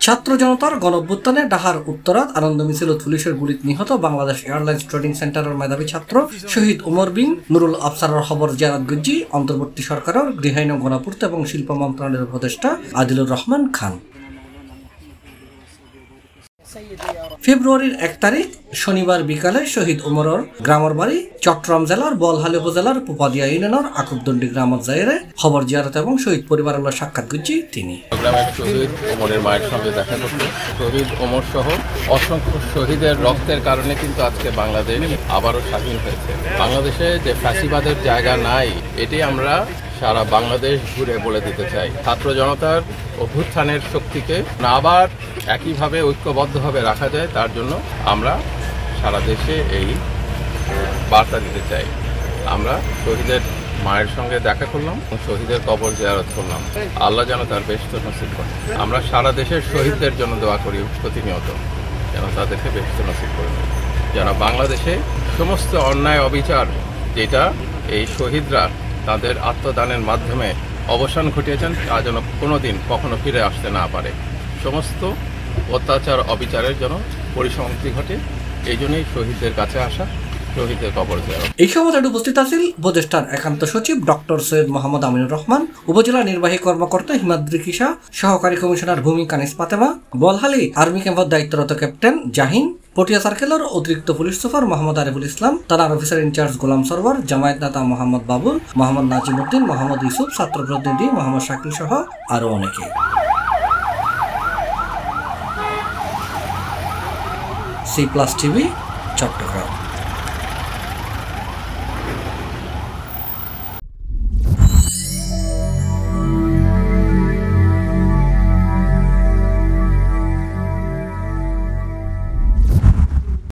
ছাত্র জনতার গণঅভ্যুত্থানে ঢাকার উত্তরাত আনন্দ মিছিল পুলিশের গুলিতে নিহত বাংলাদেশ এয়ারলাইন্স ট্রেডিং সেন্টারের মেধাবী ছাত্র শহীদ উমর বিন নুরুল আফসারের খবর জিয়ারত গুজ্জি অন্তর্বর্তী সরকারের গৃহায়ন গণপূর্ত এবং শিল্প মন্ত্রণালয়ের উপদেষ্টা আদিলুর রহমান খান। ফেব্রুয়ারির 1 তারিখ শনিবার বিকালে শহীদ উমরের গ্রামের বাড়ি চট্টগ্রাম জেলার বলহালি উপজেলার পুপাদিয়া ইউনিয়নের আকুবদন্ডি গ্রামত যাইরে খবর জিয়ারত এবং শহীদ পরিবারের সাক্ষাৎ গুজ্জি তিনি। শহীদ ওমরের মায়ের সঙ্গে দেখা করতে শহীদ ওমর সহ অসংখ্য শহীদের রক্তের কারণে কিন্তু আজকে বাংলাদেশ আবারও স্বাধীন হয়েছে। বাংলাদেশে যে ফ্যাসিবাদের জায়গা নাই এটি আমরা সারা বাংলাদেশ ঘুরে বলে দিতে চাই। ছাত্র জনতার অভ্যুত্থানের শক্তিকে আবার একইভাবে ঐক্যবদ্ধভাবে রাখা যায় তার জন্য আমরা সারা দেশে এই বার্তা দিতে চাই। আমরা শহীদের মায়ের সঙ্গে দেখা করলাম, শহীদের কবর জিয়ারত করলাম। আল্লাহ যেন তার বেহেশত নসিব করে। আমরা সারা দেশের শহীদদের জন্য দোয়া করি প্রতিনিয়ত যেন তাদেরকে বেহেশত নসিব করে, যেন বাংলাদেশে সমস্ত অন্যায় অবিচার যেটা এই শহীদরা তাদের আত্মদানের মাধ্যমে অবসান ঘটিয়েছেন তা যেন কোনোদিন কখনো ফিরে আসতে না পারে। সমস্ত অত্যাচার অবিচারের জন্য পরিসমাপ্তি ঘটে। এই জন্যই শহীদদের কাছে আসা, শহীদের কবর জিয়ারত। এই সময় উপস্থিত আছেন উপদেষ্টার একান্ত সচিব ডক্টর সৈয়দ মোহাম্মদ আমিনুর রহমান, উপজেলা নির্বাহী কর্মকর্তা হিমাদ্রি কিসা, সহকারী কমিশনার ভূমি কানিস ফাতেমা, বলহালি আর্মি ক্যাম্পের দায়িত্বরত ক্যাপ্টেন জাহিন, পটিয়া সার্কেলের অতিরিক্ত পুলিশ সুপার মোহাম্মদ আরিফুল ইসলাম, থানার অফিসার ইনচার্জ গোলাম সরওয়ার, জামায়াত নেতা মোহাম্মদ বাবুল, মোহাম্মদ নাজিমউদ্দিন, মোহাম্মদ ইউসুফ, ছাত্র প্রতিনিধি মোহাম্মদ শাকিল সহ আরও অনেকে। C+ TV, Chittagong.